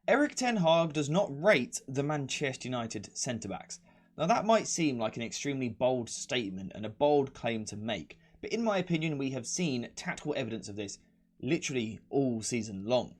Erik Ten Hag does not rate the Manchester United centre-backs. Now that might seem like an extremely bold statement and a bold claim to make, but in my opinion we have seen tactical evidence of this literally all season long.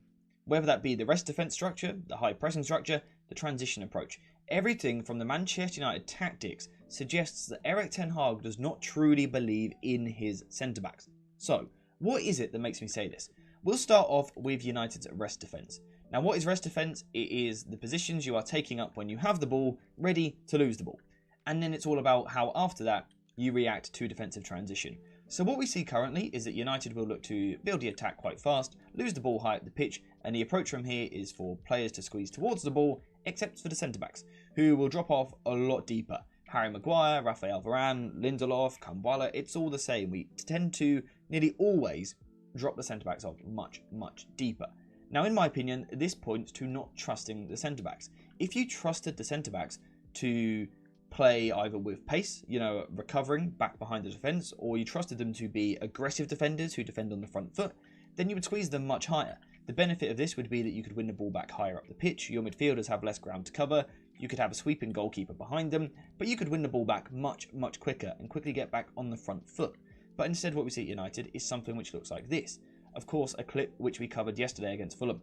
Whether that be the rest defence structure, the high pressing structure, the transition approach, everything from the Manchester United tactics suggests that Erik Ten Hag does not truly believe in his centre-backs. So, what is it that makes me say this? We'll start off with United's rest defence. Now, what is rest defence? It is the positions you are taking up when you have the ball, ready to lose the ball. And then it's all about how after that, you react to defensive transition. So what we see currently is that United will look to build the attack quite fast, lose the ball high up the pitch, and the approach from here is for players to squeeze towards the ball, except for the centre-backs, who will drop off a lot deeper. Harry Maguire, Raphael Varane, Lindelof, Kambwala, it's all the same. We tend to nearly always drop the centre-backs off much, much deeper. Now, in my opinion, this points to not trusting the centre-backs. If you trusted the centre-backs to play either with pace, recovering back behind the defence, or you trusted them to be aggressive defenders who defend on the front foot, then you would squeeze them much higher. The benefit of this would be that you could win the ball back higher up the pitch, your midfielders have less ground to cover, you could have a sweeping goalkeeper behind them, but you could win the ball back much, much quicker and quickly get back on the front foot. But instead what we see at United is something which looks like this. Of course, a clip which we covered yesterday against Fulham.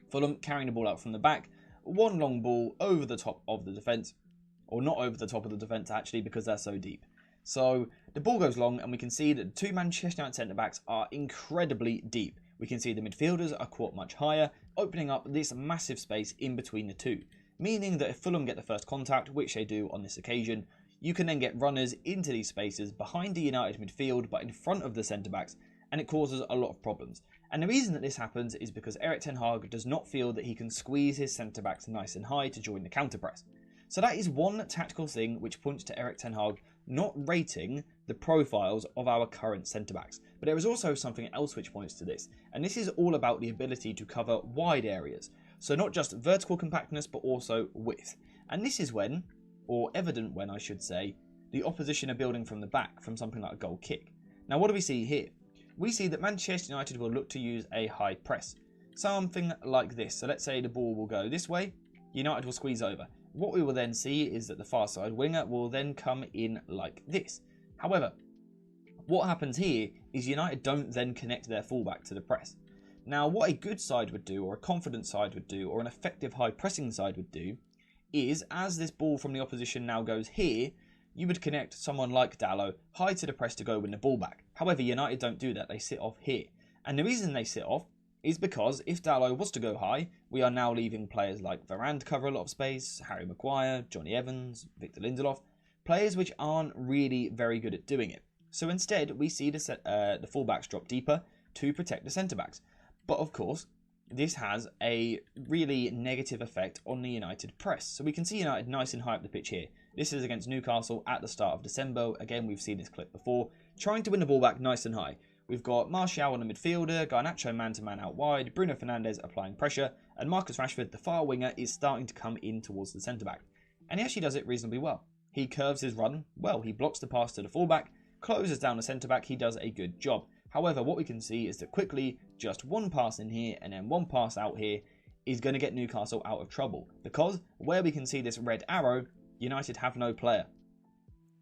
Fulham carrying the ball out from the back, one long ball over the top of the defence, or not over the top of the defence actually because they're so deep. So the ball goes long and we can see that the two Manchester United centre-backs are incredibly deep. We can see the midfielders are caught much higher, opening up this massive space in between the two. Meaning that if Fulham get the first contact, which they do on this occasion, you can then get runners into these spaces behind the United midfield but in front of the centre-backs, and it causes a lot of problems. And the reason that this happens is because Erik Ten Hag does not feel that he can squeeze his centre-backs nice and high to join the counter-press. So that is one tactical thing which points to Erik Ten Hag not rating the profiles of our current centre-backs. But there is also something else which points to this, and this is all about the ability to cover wide areas. So not just vertical compactness, but also width. And this is when, or evident when I should say, the opposition are building from the back from something like a goal kick. Now what do we see here? We see that Manchester United will look to use a high press. Something like this. So let's say the ball will go this way, United will squeeze over. What we will then see is that the far side winger will then come in like this. However, what happens here is United don't then connect their fullback to the press. Now what a good side would do, or a confident side would do, or an effective high pressing side would do, is as this ball from the opposition now goes here, you would connect someone like Dalot high to the press to go win the ball back. However, United don't do that, they sit off here. And the reason they sit off is because if Dalot was to go high, we are now leaving players like Varane to cover a lot of space, Harry Maguire, Johnny Evans, Victor Lindelof, players which aren't really very good at doing it. So instead, we see the fullbacks drop deeper to protect the centre-backs. But of course, this has a really negative effect on the United press. So we can see United nice and high up the pitch here. This is against Newcastle at the start of December. Again, we've seen this clip before. Trying to win the ball back nice and high. We've got Martial on the midfielder, Garnacho man-to-man out wide, Bruno Fernandes applying pressure, and Marcus Rashford, the far winger, is starting to come in towards the centre-back. And he actually does it reasonably well. He curves his run well, he blocks the pass to the fullback, closes down the centre-back, he does a good job. However, what we can see is that quickly, just one pass in here and then one pass out here is going to get Newcastle out of trouble. Because where we can see this red arrow, United have no player.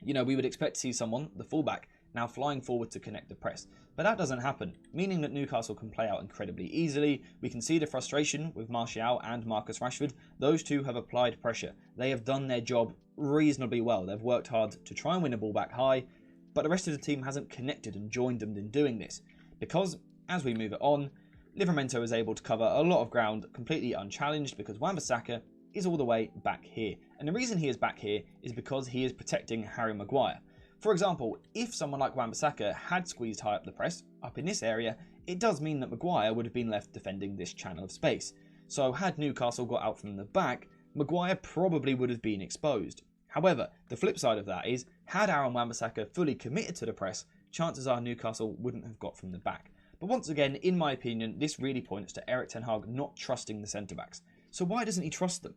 We would expect to see someone, the fullback, now flying forward to connect the press. But that doesn't happen, meaning that Newcastle can play out incredibly easily. We can see the frustration with Martial and Marcus Rashford. Those two have applied pressure. They have done their job reasonably well. They've worked hard to try and win the ball back high, but the rest of the team hasn't connected and joined them in doing this. Because, as we move it on, Livramento is able to cover a lot of ground completely unchallenged because Wan-Bissaka is all the way back here. And the reason he is back here is because he is protecting Harry Maguire. For example, if someone like Wan-Bissaka had squeezed high up the press, up in this area, it does mean that Maguire would have been left defending this channel of space. So had Newcastle got out from the back, Maguire probably would have been exposed. However, the flip side of that is, had Aaron Wan-Bissaka fully committed to the press, chances are Newcastle wouldn't have got from the back. But once again, in my opinion, this really points to Erik Ten Hag not trusting the centre-backs. So why doesn't he trust them?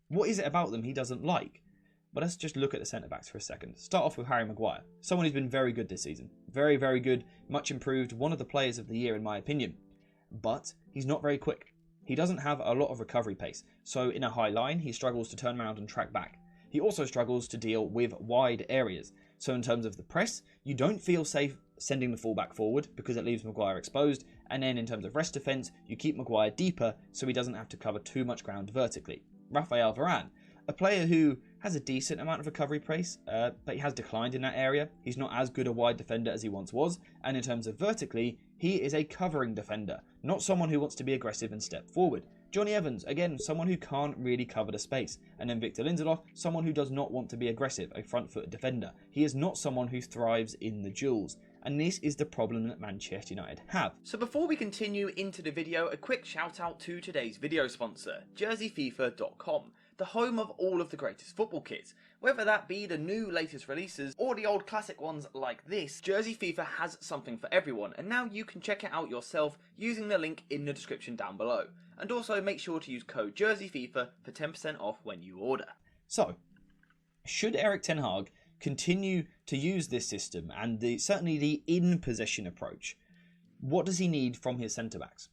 What is it about them he doesn't like? But let's just look at the centre-backs for a second. Start off with Harry Maguire, someone who's been very good this season. Very, very good, much improved, one of the players of the year in my opinion. But he's not very quick. he doesn't have a lot of recovery pace, so in a high line he struggles to turn around and track back. He also struggles to deal with wide areas, so in terms of the press, you don't feel safe sending the fullback forward because it leaves Maguire exposed, and then in terms of rest defence, you keep Maguire deeper so he doesn't have to cover too much ground vertically. Raphael Varane, a player who has a decent amount of recovery pace, but he has declined in that area. He's not as good a wide defender as he once was, and in terms of vertically, he is a covering defender, not someone who wants to be aggressive and step forward. Johnny Evans, again, someone who can't really cover the space. And then Victor Lindelof, someone who does not want to be aggressive, a front-footed defender. He is not someone who thrives in the duels. And this is the problem that Manchester United have. So before we continue into the video, a quick shout out to today's video sponsor, JerseyFifa.com, the home of all of the greatest football kits. Whether that be the new latest releases or the old classic ones like this, Jersey FIFA has something for everyone, and now you can check it out yourself using the link in the description down below. And also make sure to use code JerseyFifa for 10% off when you order. So, should Erik Ten Hag continue to use this system and certainly the in-possession approach? What does he need from his centre-backs?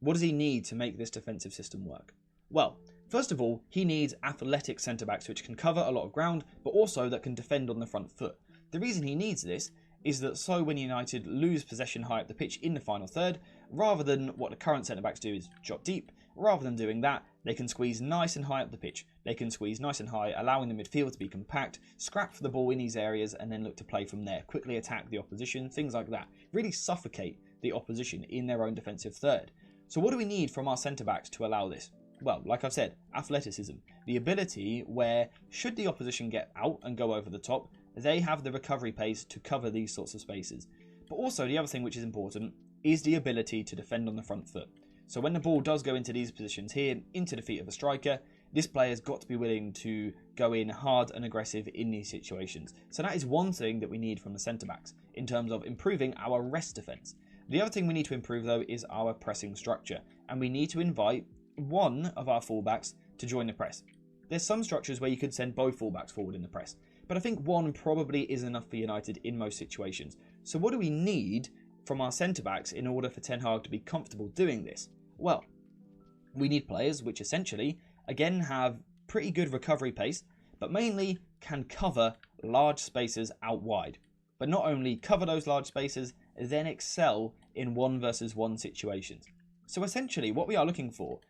What does he need to make this defensive system work? Well, first of all, he needs athletic centre-backs which can cover a lot of ground, but also that can defend on the front foot. The reason he needs this is that so when United lose possession high up the pitch in the final third, rather than what the current centre-backs do is drop deep, rather than doing that, they can squeeze nice and high up the pitch. They can squeeze nice and high, allowing the midfield to be compact, scrap for the ball in these areas, and then look to play from there, quickly attack the opposition, things like that. Really suffocate the opposition in their own defensive third. So what do we need from our centre-backs to allow this? Well, like I've said, athleticism. The ability where, should the opposition get out and go over the top, they have the recovery pace to cover these sorts of spaces. But also, the other thing which is important is the ability to defend on the front foot. So when the ball does go into these positions here, into the feet of a striker, this player's got to be willing to go in hard and aggressive in these situations. So that is one thing that we need from the centre-backs in terms of improving our rest defence. The other thing we need to improve, though, is our pressing structure. And we need to invite one of our fullbacks to join the press. There's some structures where you could send both fullbacks forward in the press, but I think one probably is enough for United in most situations. So what do we need from our centre-backs in order for Ten Hag to be comfortable doing this? Well, we need players which essentially, again, have pretty good recovery pace, but mainly can cover large spaces out wide. But not only cover those large spaces, then excel in 1-versus-1 situations. So essentially, what we are looking for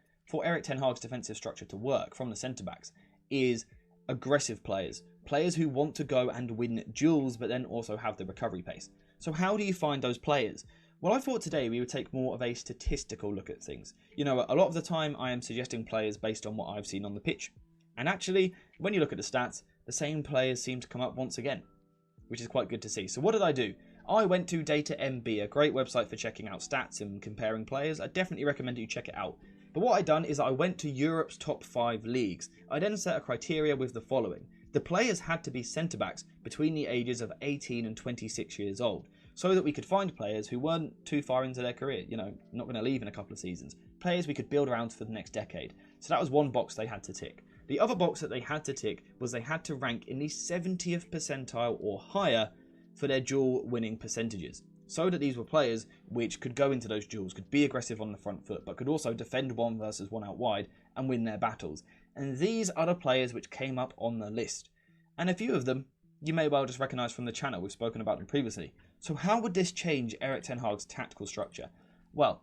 Erik Ten Hag's defensive structure to work from the centre-backs is aggressive players. Players who want to go and win duels, but then also have the recovery pace. So how do you find those players? Well, I thought today we would take more of a statistical look at things. You know, a lot of the time I am suggesting players based on what I've seen on the pitch. And actually, when you look at the stats, the same players seem to come up once again, which is quite good to see. So what did I do? I went to DataMB, a great website for checking out stats and comparing players. I definitely recommend that you check it out. But what I done is I went to Europe's top 5 leagues. I then set a criteria with the following. The players had to be centre-backs between the ages of 18 and 26 years old, so that we could find players who weren't too far into their career, you know, not going to leave in a couple of seasons. Players we could build around for the next decade. So that was one box they had to tick. The other box that they had to tick was they had to rank in the 70th percentile or higher for their duel winning percentages. So that these were players which could go into those duels, could be aggressive on the front foot, but could also defend 1-versus-1 out wide and win their battles. And these are the players which came up on the list. And a few of them you may well just recognise from the channel, we've spoken about them previously. So how would this change Erik Ten Hag's tactical structure? Well,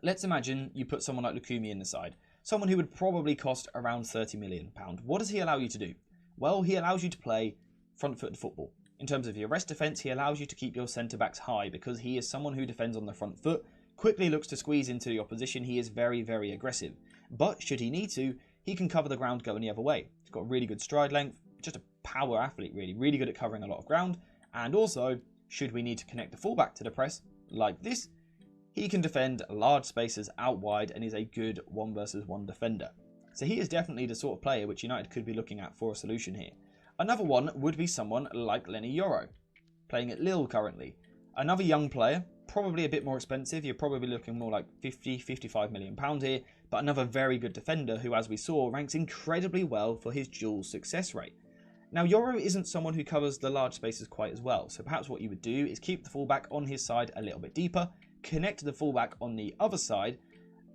let's imagine you put someone like Lukumi in the side. Someone who would probably cost around £30 million. What does he allow you to do? Well, he allows you to play front-footed football. In terms of your rest defence, he allows you to keep your centre-backs high because he is someone who defends on the front foot, quickly looks to squeeze into the opposition. He is very, very aggressive. But should he need to, he can cover the ground going the other way. He's got really good stride length, just a power athlete really good at covering a lot of ground. And also, should we need to connect the fullback to the press, like this, he can defend large spaces out wide and is a good 1-versus-1 defender. So he is definitely the sort of player which United could be looking at for a solution here. Another one would be someone like Lenny Yoro, playing at Lille currently. Another young player, probably a bit more expensive. You're probably looking more like £50-55 million here, but another very good defender who, as we saw, ranks incredibly well for his dual success rate. Now, Yoro isn't someone who covers the large spaces quite as well, so perhaps what you would do is keep the fullback on his side a little bit deeper, connect the fullback on the other side,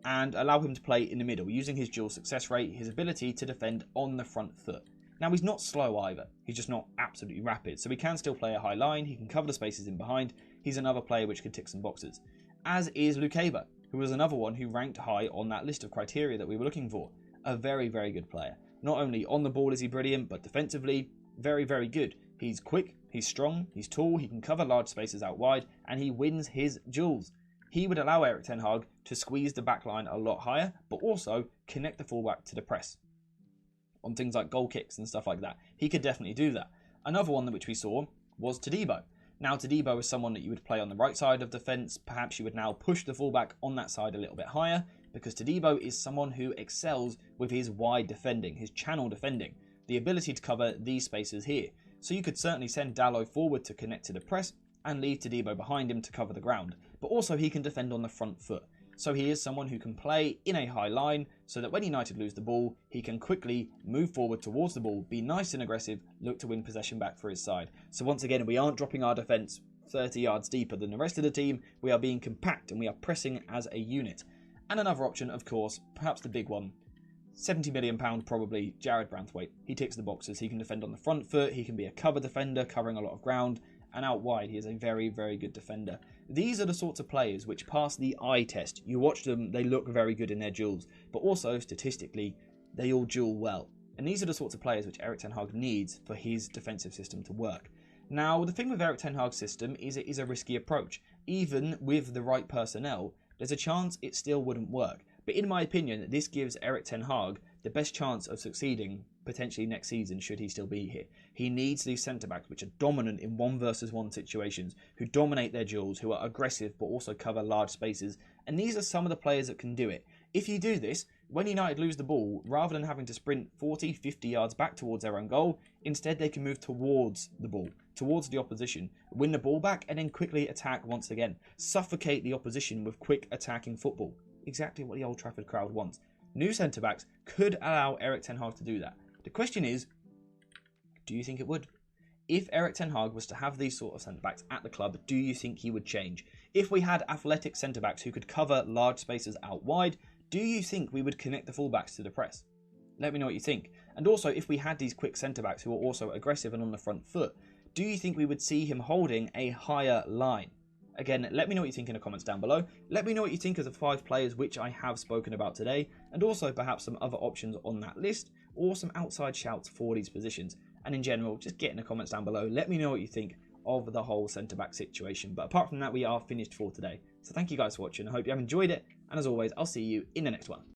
and allow him to play in the middle, using his dual success rate, his ability to defend on the front foot. Now, he's not slow either, he's just not absolutely rapid, so he can still play a high line, he can cover the spaces in behind, he's another player which can tick some boxes. As is Lukeba, who was another one who ranked high on that list of criteria that we were looking for. A very, very good player. Not only on the ball is he brilliant, but defensively, very, very good. He's quick, he's strong, he's tall, he can cover large spaces out wide, and he wins his duels. He would allow Erik Ten Hag to squeeze the back line a lot higher, but also connect the fullback to the press on things like goal kicks and stuff like that. He could definitely do that. Another one which we saw was Todibo. Now, Todibo is someone that you would play on the right side of the fence. Perhaps you would now push the fullback on that side a little bit higher, because Todibo is someone who excels with his wide defending, his channel defending, the ability to cover these spaces here. So you could certainly send Dalot forward to connect to the press and leave Todibo behind him to cover the ground. But also he can defend on the front foot. So he is someone who can play in a high line so that when United lose the ball, he can quickly move forward towards the ball, be nice and aggressive, look to win possession back for his side. So once again, we aren't dropping our defence 30 yards deeper than the rest of the team. We are being compact and we are pressing as a unit. And another option, of course, perhaps the big one, £70 million probably, Jared Branthwaite. He ticks the boxes. He can defend on the front foot. He can be a cover defender, covering a lot of ground. And out wide, he is a very, very good defender. These are the sorts of players which pass the eye test. You watch them, they look very good in their duels. But also, statistically, they all duel well. And these are the sorts of players which Erik Ten Hag needs for his defensive system to work. Now, the thing with Erik Ten Hag's system is it is a risky approach. Even with the right personnel, there's a chance it still wouldn't work. But in my opinion, this gives Erik Ten Hag the best chance of succeeding potentially next season should he still be here. He needs these centre-backs which are dominant in 1-versus-1 situations, who dominate their duels, who are aggressive but also cover large spaces. And these are some of the players that can do it. If you do this, when United lose the ball, rather than having to sprint 40, 50 yards back towards their own goal, instead they can move towards the ball, towards the opposition, win the ball back and then quickly attack once again. Suffocate the opposition with quick attacking football. Exactly what the Old Trafford crowd wants. New centre-backs could allow Erik Ten Hag to do that. The question is, do you think it would? If Erik Ten Hag was to have these sort of centre-backs at the club, do you think he would change? If we had athletic centre-backs who could cover large spaces out wide, do you think we would connect the fullbacks to the press? Let me know what you think. And also, if we had these quick centre-backs who are also aggressive and on the front foot, do you think we would see him holding a higher line? Again, let me know what you think in the comments down below. Let me know what you think of the 5 players which I have spoken about today, and also perhaps some other options on that list, or some outside shouts for these positions. And in general, just get in the comments down below. Let me know what you think of the whole centre-back situation. But apart from that, we are finished for today. So thank you guys for watching. I hope you have enjoyed it. And as always, I'll see you in the next one.